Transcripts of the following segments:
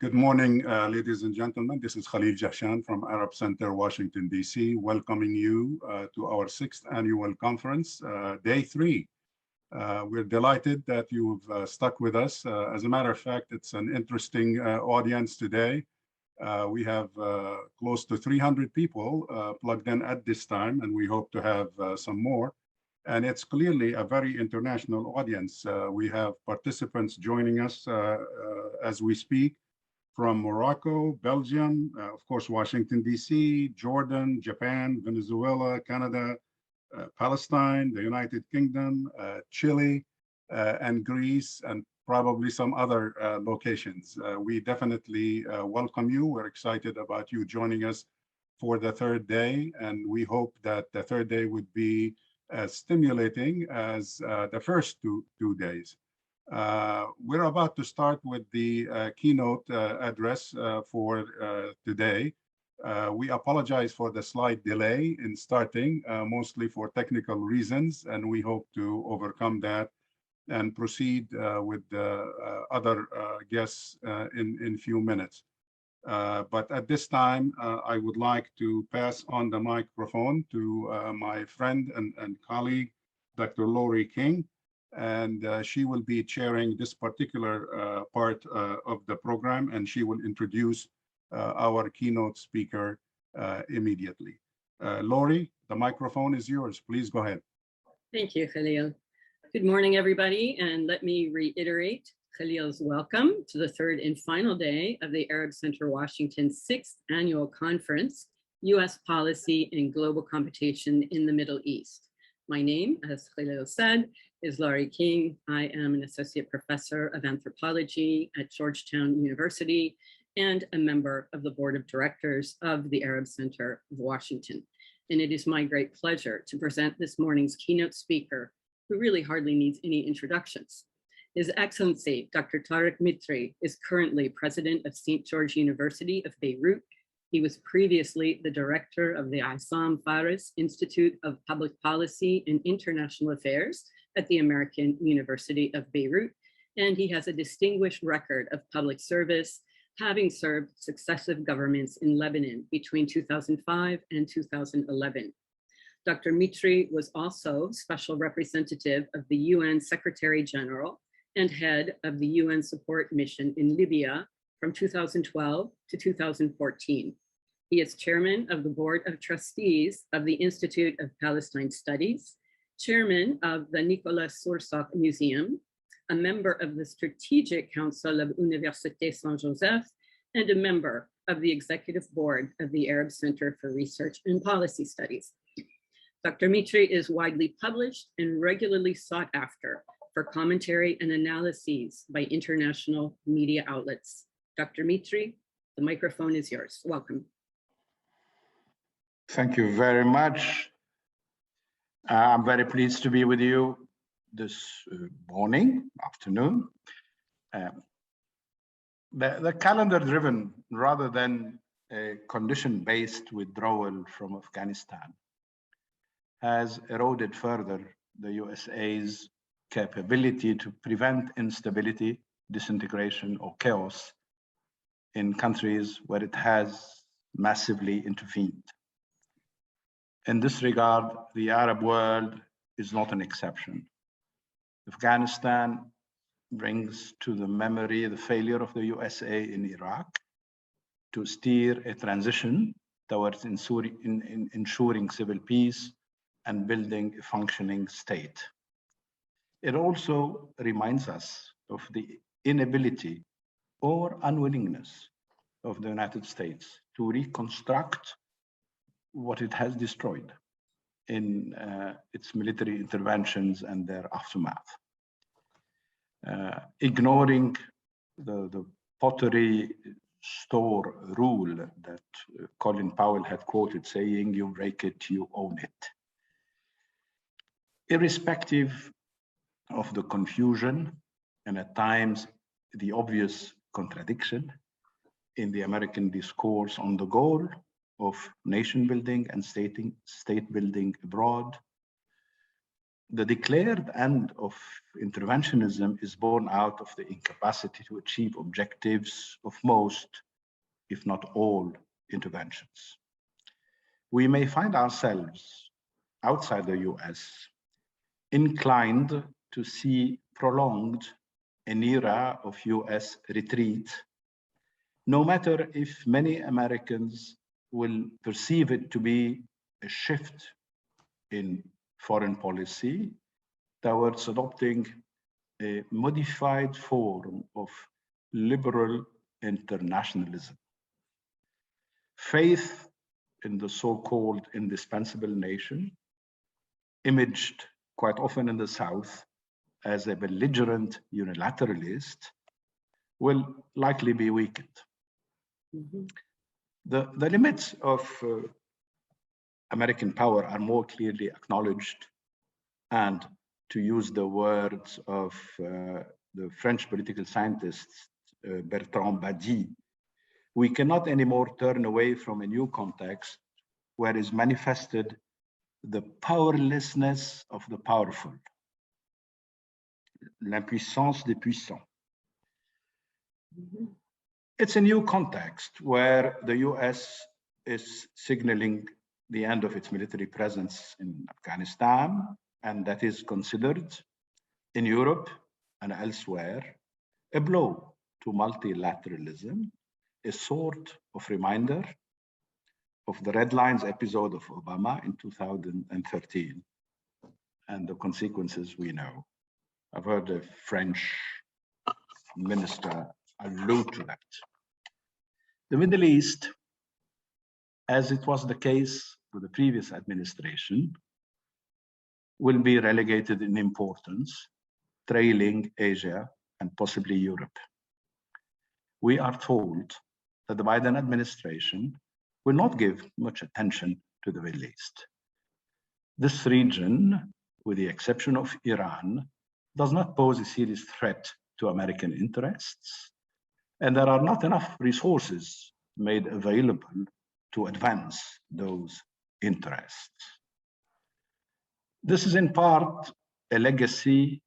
Good morning, ladies and gentlemen. This is Khalil Jahshan from Arab Center, Washington, D.C., welcoming you to our 6th annual conference, day 3. We're delighted that you've stuck with us. As a matter of fact, it's an interesting audience today. We have close to 300 people plugged in at this time, and we hope to have some more. And it's clearly a very international audience. We have participants joining us as we speak from Morocco, Belgium, of course, Washington, D.C., Jordan, Japan, Venezuela, Canada, Palestine, the United Kingdom, Chile, and Greece, and probably some other locations. We definitely welcome you. We're excited about you joining us for the 3rd day, and we hope that the 3rd day would be as stimulating as the first two days. We're about to start with the keynote address for today. We apologize for the slight delay in starting, mostly for technical reasons, and we hope to overcome that and proceed with the other guests in few minutes. But at this time, I would like to pass on the microphone to my friend and colleague, Dr. Laurie King, and she will be chairing this particular part of the program, and she will introduce our keynote speaker immediately. Laurie, the microphone is yours. Please go ahead. Thank you, Khalil. Good morning, everybody, and let me reiterate Khalil's welcome to the 3rd and final day of the Arab Center Washington's 6th annual conference, U.S. Policy and Global Competition in the Middle East. My name, as Khalil said, is Laurie King. I am an associate professor of anthropology at Georgetown University and a member of the board of directors of the Arab Center of Washington. And it is my great pleasure to present this morning's keynote speaker, who really hardly needs any introductions. His Excellency, Dr. Tarek Mitri, is currently president of St. George University of Beirut. He was previously the director of the Issam Fares Institute of Public Policy and International Affairs at the American University of Beirut, and he has a distinguished record of public service, having served successive governments in Lebanon between 2005 and 2011. Dr. Mitri was also special representative of the UN Secretary General and head of the UN support mission in Libya from 2012 to 2014. He is chairman of the Board of Trustees of the Institute of Palestine Studies, chairman of the Nicolas Soursak Museum, a member of the Strategic Council of Université Saint-Joseph, and a member of the Executive Board of the Arab Center for Research and Policy Studies. Dr. Mitri is widely published and regularly sought after for commentary and analyses by international media outlets. Dr. Mitri, the microphone is yours. Welcome. Thank you very much. I'm very pleased to be with you this afternoon. The calendar-driven rather than a condition-based withdrawal from Afghanistan has eroded further the USA's capability to prevent instability, disintegration, or chaos in countries where it has massively intervened. In this regard, the Arab world is not an exception. Afghanistan brings to the memory the failure of the USA in Iraq to steer a transition towards ensuring civil peace and building a functioning state. It also reminds us of the inability or unwillingness of the United States to reconstruct what it has destroyed in its military interventions and their aftermath. Ignoring the pottery store rule that Colin Powell had quoted, saying, "You break it, you own it." Irrespective of the confusion and at times the obvious contradiction in the American discourse on the goal of nation building and state building abroad, the declared end of interventionism is born out of the incapacity to achieve objectives of most, if not all, interventions. We may find ourselves outside the US inclined to see prolonged an era of US retreat, no matter if many Americans will perceive it to be a shift in foreign policy towards adopting a modified form of liberal internationalism. Faith in the so-called indispensable nation, imaged quite often in the South as a belligerent unilateralist, will likely be weakened. Mhm. The limits of American power are more clearly acknowledged, and to use the words of the French political scientist Bertrand Badi, we cannot anymore turn away from a new context where is manifested the powerlessness of the powerful, l'impuissance des puissants. Mhm. It's a new context where the US is signaling the end of its military presence in Afghanistan, and that is considered in Europe and elsewhere a blow to multilateralism, a sort of reminder of the Red Lines episode of Obama in 2013 and the consequences we know. I've heard a French minister allude to that. The Middle East, as it was the case with the previous administration, will be relegated in importance, trailing Asia and possibly Europe. We are told that the Biden administration will not give much attention to the Middle East. This region, with the exception of Iran, does not pose a serious threat to American interests, and there are not enough resources made available to advance those interests. This is in part a legacy,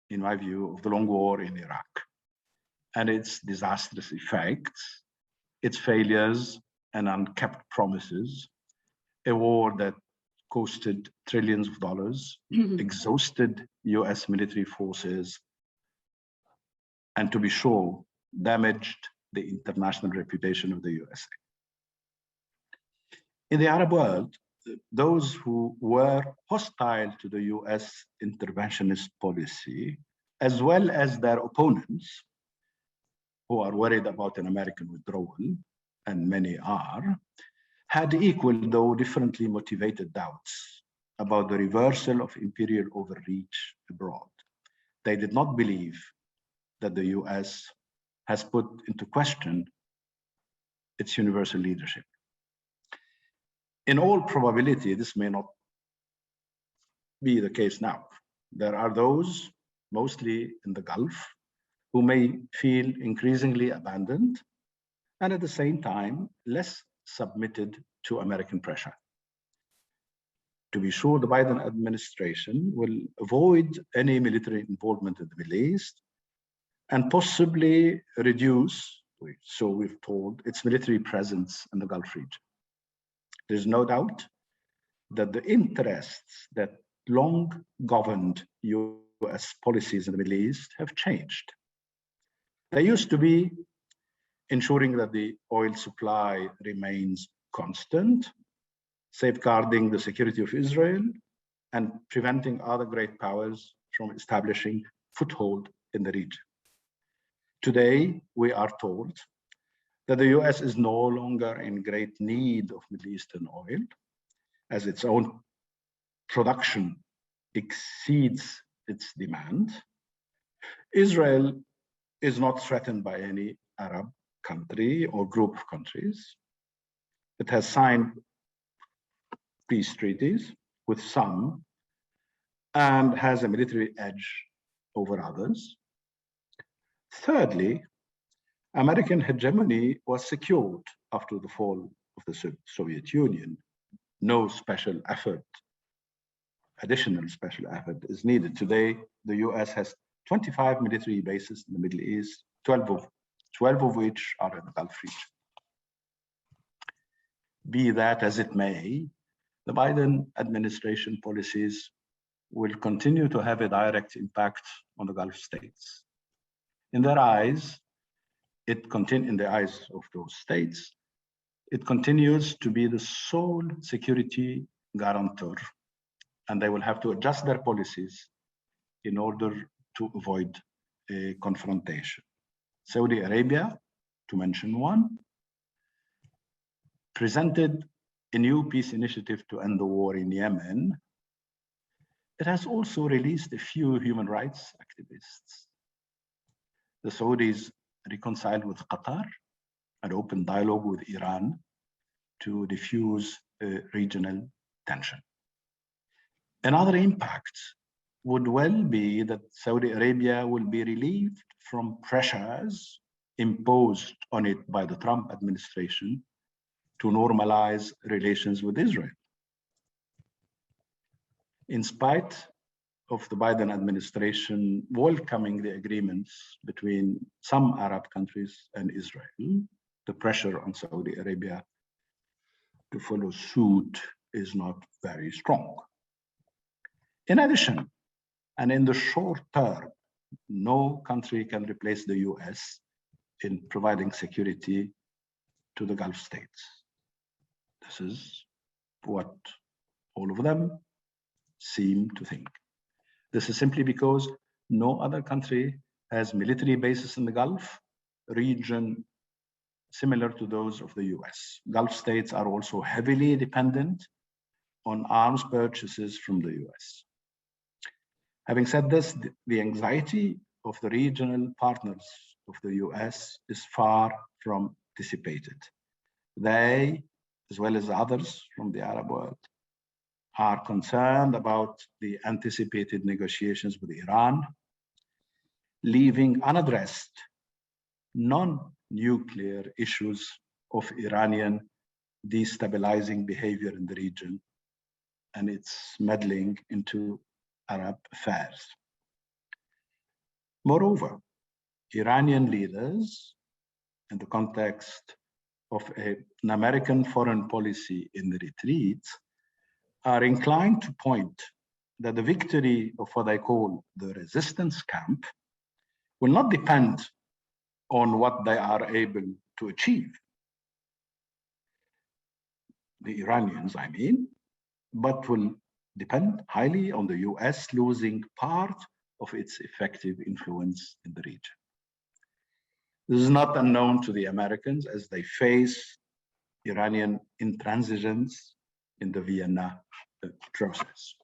in my view, of the long war in Iraq and its disastrous effects, its failures and unkept promises, a war that costed trillions of dollars, exhausted US military forces, and to be sure, damaged the international reputation of the USA. In the Arab world, those who were hostile to the US interventionist policy, as well as their opponents, who are worried about an American withdrawal, and many are, had equal, though differently motivated doubts about the reversal of imperial overreach abroad. They did not believe that the US has put into question its universal leadership. In all probability, this may not be the case now. There are those, mostly in the Gulf, who may feel increasingly abandoned and at the same time less submitted to American pressure. To be sure, the Biden administration will avoid any military involvement in the Middle East and possibly reduce, so we're told, its military presence in the Gulf region. There's no doubt that the interests that long governed US policies in the Middle East have changed. They used to be ensuring that the oil supply remains constant, safeguarding the security of Israel, and preventing other great powers from establishing foothold in the region. Today, we are told that the US is no longer in great need of Middle Eastern oil, as its own production exceeds its demand. Israel is not threatened by any Arab country or group of countries. It has signed peace treaties with some and has a military edge over others. Thirdly, American hegemony was secured after the fall of the Soviet Union. No special effort additional special effort is needed. Today, the US has 25 military bases in the Middle East, 12 of which are in the Gulf region. Be that as it may, the Biden administration policies will continue to have a direct impact on the Gulf states. In their eyes, in the eyes of those states, it continues to be the sole security guarantor, and they will have to adjust their policies in order to avoid a confrontation. Saudi Arabia, to mention one, presented a new peace initiative to end the war in Yemen. It has also released a few human rights activists. The Saudis reconciled with Qatar and opened dialogue with Iran to diffuse regional tension. Another impact would well be that Saudi Arabia will be relieved from pressures imposed on it by the Trump administration to normalize relations with Israel. In spite of the Biden administration welcoming the agreements between some Arab countries and Israel, the pressure on Saudi Arabia to follow suit is not very strong. In addition, and in the short term, no country can replace the US in providing security to the Gulf states. This is what all of them seem to think. This is simply because no other country has military bases in the Gulf region similar to those of the US. Gulf states are also heavily dependent on arms purchases from the US. Having said this, the anxiety of the regional partners of the US is far from dissipated. They, as well as others from the Arab world, are concerned about the anticipated negotiations with Iran, leaving unaddressed non-nuclear issues of Iranian destabilizing behavior in the region and its meddling into Arab affairs. Moreover, Iranian leaders, in the context of an American foreign policy in the retreat, are inclined to point that the victory of what I call the resistance camp will not depend on what they are able to achieve, the Iranians, I mean, but will depend highly on the US losing part of its effective influence in the region. This is not unknown to the Americans as they face Iranian intransigence in the Vienna process.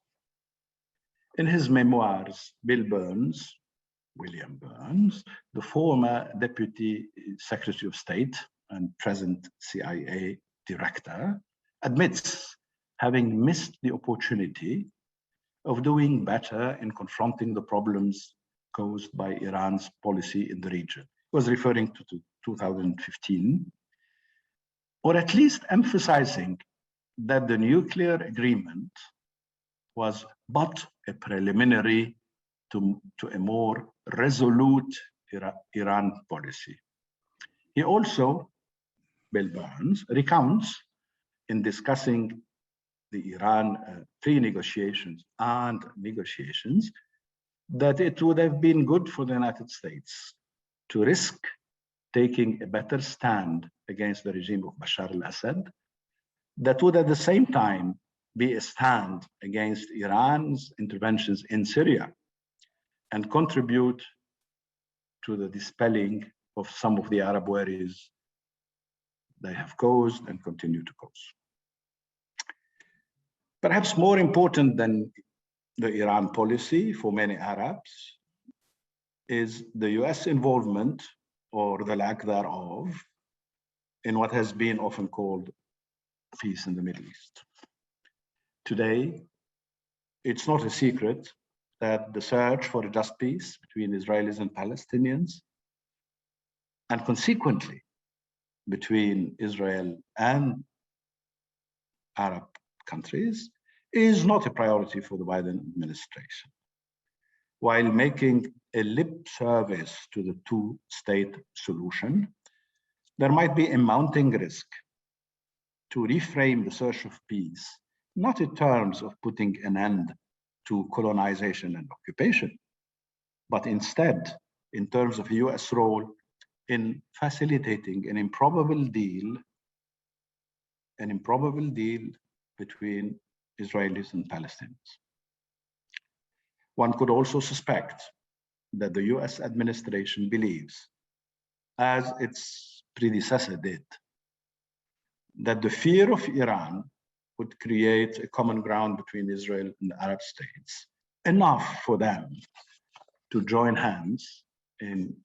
In his memoirs, William Burns, the former Deputy Secretary of State and present CIA director, admits having missed the opportunity of doing better in confronting the problems caused by Iran's policy in the region. He was referring to 2015, or at least emphasizing that the nuclear agreement was but a preliminary to a more resolute Iran policy. He also, Bill Burns, recounts in discussing the Iran pre-negotiations and negotiations that it would have been good for the United States to risk taking a better stand against the regime of Bashar al-Assad that would at the same time be a stand against Iran's interventions in Syria and contribute to the dispelling of some of the Arab worries they have caused and continue to cause. Perhaps more important than the Iran policy for many Arabs is the US involvement, or the lack thereof, in what has been often called peace in the Middle East. Today, it's not a secret that the search for a just peace between Israelis and Palestinians, and consequently between Israel and Arab countries, is not a priority for the Biden administration. While making a lip service to the two-state solution, there might be a mounting risk to reframe the search of peace, not in terms of putting an end to colonization and occupation, but instead in terms of a US role in facilitating an improbable deal between Israelis and Palestinians. One could also suspect that the US administration believes, as its predecessor did, that the fear of Iran would create a common ground between Israel and the Arab states, enough for them to join hands in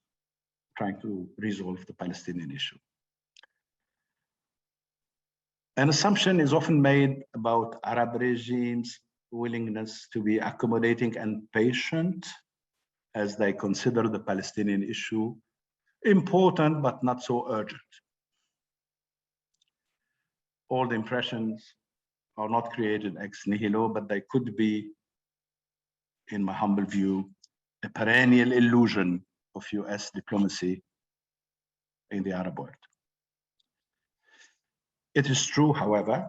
trying to resolve the Palestinian issue. An assumption is often made about Arab regimes' willingness to be accommodating and patient as they consider the Palestinian issue important but not so urgent. All the impressions are not created ex nihilo, but they could be, in my humble view, a perennial illusion of US diplomacy in the Arab world. It is true, however,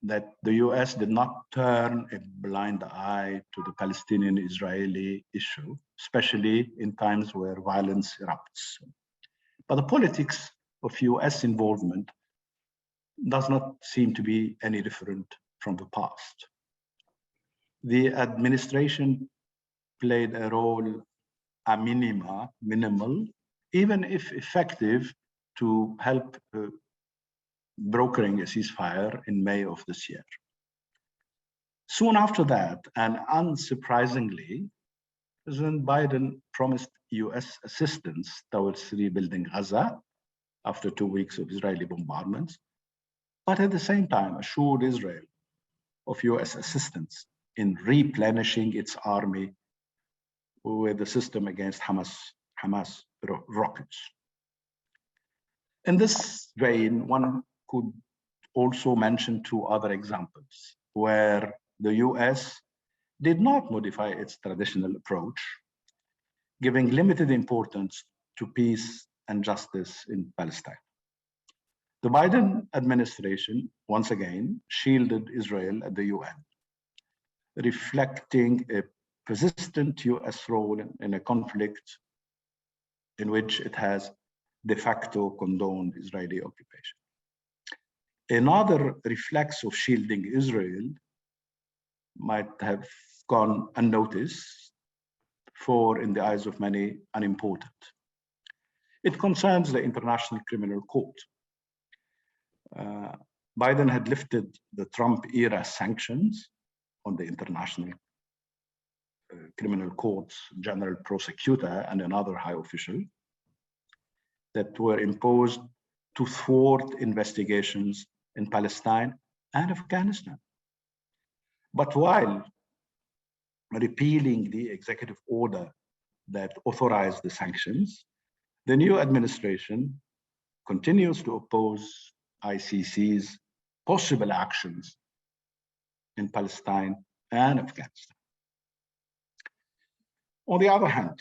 that the US did not turn a blind eye to the Palestinian-Israeli issue, especially in times where violence erupts. But the politics of US involvement does not seem to be any different from the past. The administration played a role a minimal, even if effective, to help brokering a ceasefire in May of this year. Soon after that, and unsurprisingly, President Biden promised US assistance towards rebuilding Gaza after 2 weeks of Israeli bombardments, but at the same time assured Israel of US assistance in replenishing its army with the system against Hamas rockets. In this vein, one could also mention 2 other examples where the US did not modify its traditional approach, giving limited importance to peace and justice in Palestine. The Biden administration, once again, shielded Israel at the UN, reflecting a persistent US role in a conflict in which it has de facto condoned Israeli occupation. Another reflex of shielding Israel might have gone unnoticed, for in the eyes of many, unimportant. It concerns the International Criminal Court. Biden had lifted the Trump-era sanctions on the International Criminal Court's general prosecutor and another high official that were imposed to thwart investigations in Palestine and Afghanistan. But while repealing the executive order that authorized the sanctions, the new administration continues to oppose ICC's possible actions in Palestine and Afghanistan. On the other hand,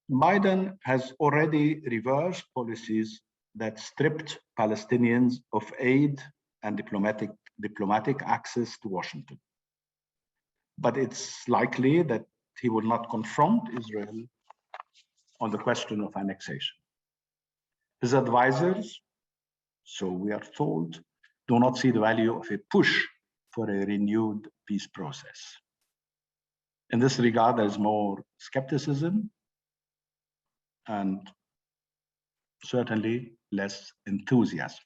Biden has already reversed policies that stripped Palestinians of aid and diplomatic access to Washington. But it's likely that he will not confront Israel on the question of annexation. His advisors, so we are told, do not see the value of a push for a renewed peace process. In this regard, there's more skepticism and certainly less enthusiasm.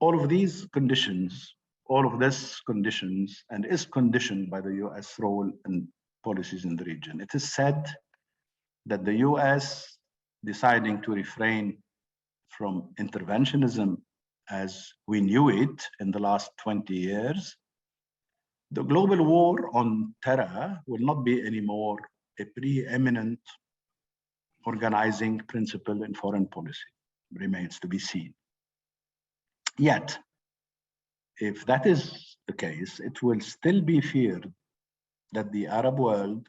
All of this conditions and is conditioned by the US role and policies in the region. It is said that the US deciding to refrain from interventionism as we knew it in the last 20 years, the global war on terror will not be anymore a preeminent organizing principle in foreign policy. Remains to be seen. Yet, if that is the case, it will still be feared that the Arab world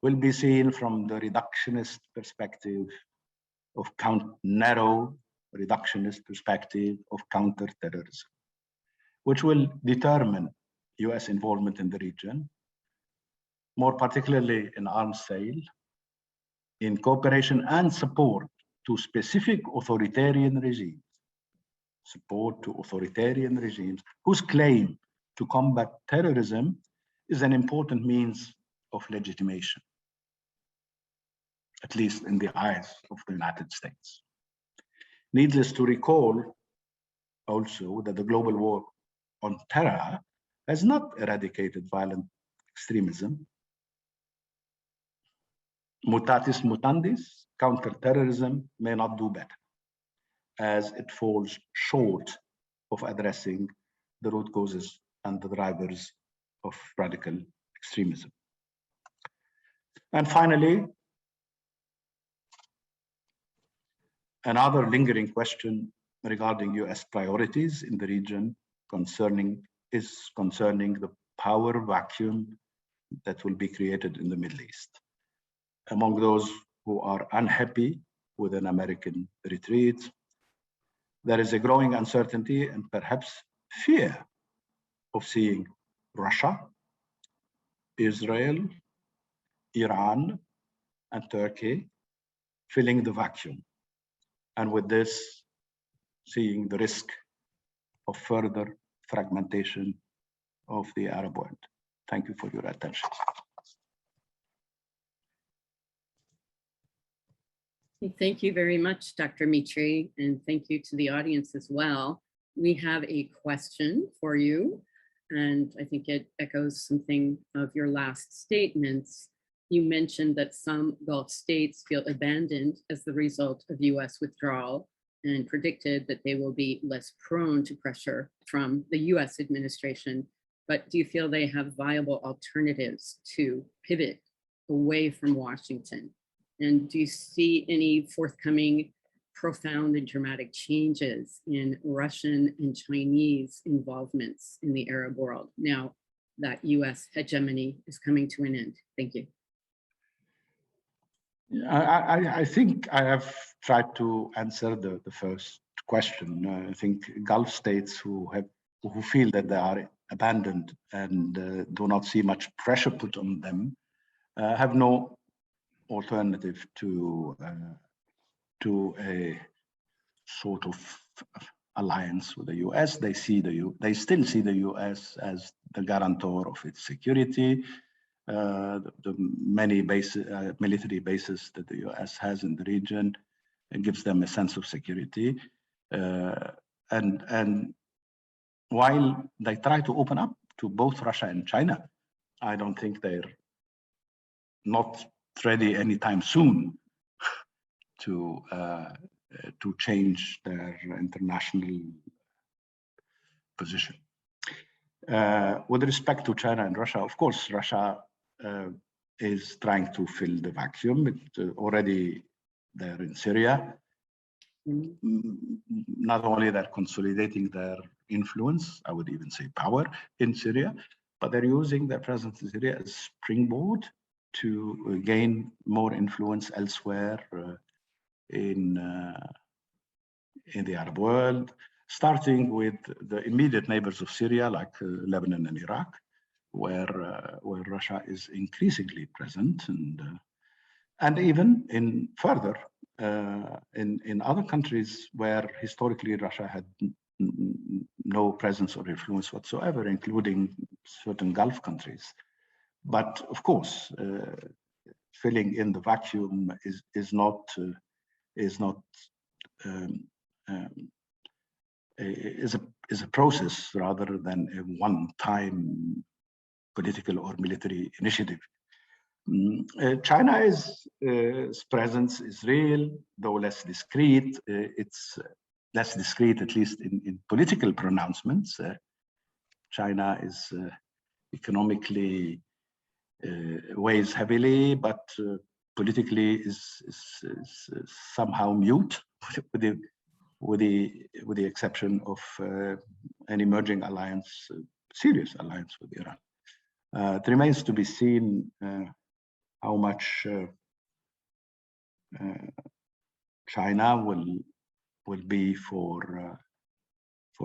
will be seen from the reductionist perspective of narrow reductionist perspective of counterterrorism, which will determine US involvement in the region, more particularly in arms sale, in cooperation and support to specific authoritarian regimes, whose claim to combat terrorism is an important means of legitimation, at least in the eyes of the United States. Needless to recall also that the global war on terror has not eradicated violent extremism. Mutatis mutandis, counterterrorism may not do better, as it falls short of addressing the root causes and the drivers of radical extremism. And finally, another lingering question regarding US priorities in the region concerning the power vacuum that will be created in the Middle East. Among those who are unhappy with an American retreat, there is a growing uncertainty and perhaps fear of seeing Russia, Israel, Iran, and Turkey filling the vacuum. And with this, seeing the risk of further fragmentation of the Arab world. Thank you for your attention. Thank you very much, Dr. Mitri, and thank you to the audience as well. We have a question for you, and I think it echoes something of your last statements. You mentioned that some Gulf states feel abandoned as the result of US withdrawal and predicted that they will be less prone to pressure from the US administration. But do you feel they have viable alternatives to pivot away from Washington? And do you see any forthcoming profound and dramatic changes in Russian and Chinese involvements in the Arab world now that US hegemony is coming to an end? Thank you. I think I have tried to answer the first question. I think Gulf states who feel that they are abandoned and do not see much pressure put on them have no alternative to a sort of alliance with the US. They still see the US as the guarantor of its security. The many military bases that the US has in the region, it gives them a sense of security. And while they try to open up to both Russia and China, I don't think they're not ready anytime soon to change their international position. With respect to China and Russia, of course, Russia is trying to fill the vacuum. It's already there in Syria. Not only they're consolidating their influence, I would even say power in Syria, but they're using their presence in Syria as springboard to gain more influence elsewhere in the Arab world, starting with the immediate neighbors of Syria, like Lebanon and Iraq, where Russia is increasingly present, and even in further in other countries where historically Russia had no presence or influence whatsoever, including certain Gulf countries. But of course, filling in the vacuum is a process rather than a one-time political or military initiative. China's presence is real, though less discreet. It's less discreet, at least in political pronouncements. China is economically weighs heavily, but politically is somehow mute with the exception of an emerging alliance, serious alliance with Iran. It remains to be seen how much China will be for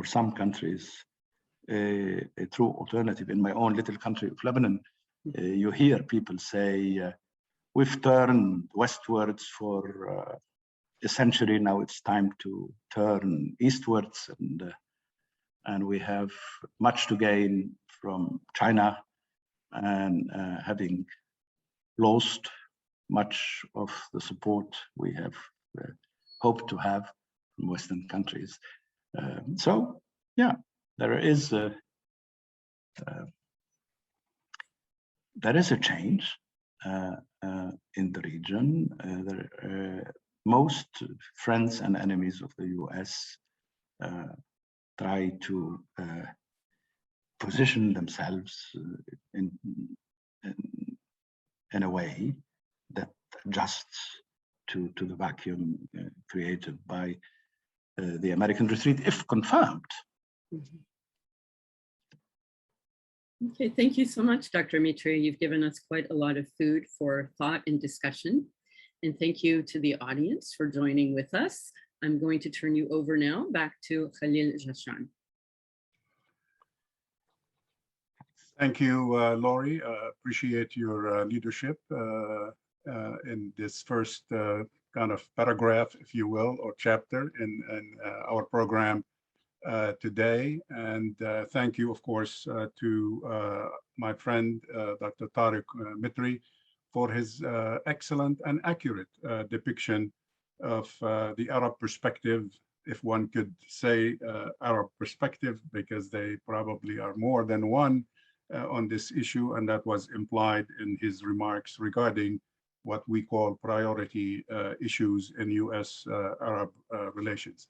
some countries a true alternative. In my own little country of Lebanon, you hear people say, we've turned westwards for a century, now it's time to turn eastwards, and we have much to gain from China, and having lost much of the support we have hoped to have from Western countries. So, yeah, there is a change in the region. Most friends and enemies of the US try to position themselves in a way that adjusts to the vacuum created by the American retreat, if confirmed. Mm-hmm. Okay, thank you so much, Dr. Mitri. You've given us quite a lot of food for thought and discussion. And thank you to the audience for joining with us. I'm going to turn you over now back to Khalil Jashan. Thank you, Laurie. Appreciate your leadership in this first kind of paragraph, if you will, or chapter in our program today. And thank you, of course, to my friend, Dr. Tarek Mitri, for his excellent and accurate depiction of the Arab perspective, if one could say Arab perspective, because they probably are more than one on this issue, and that was implied in his remarks regarding what we call priority issues in US-Arab relations.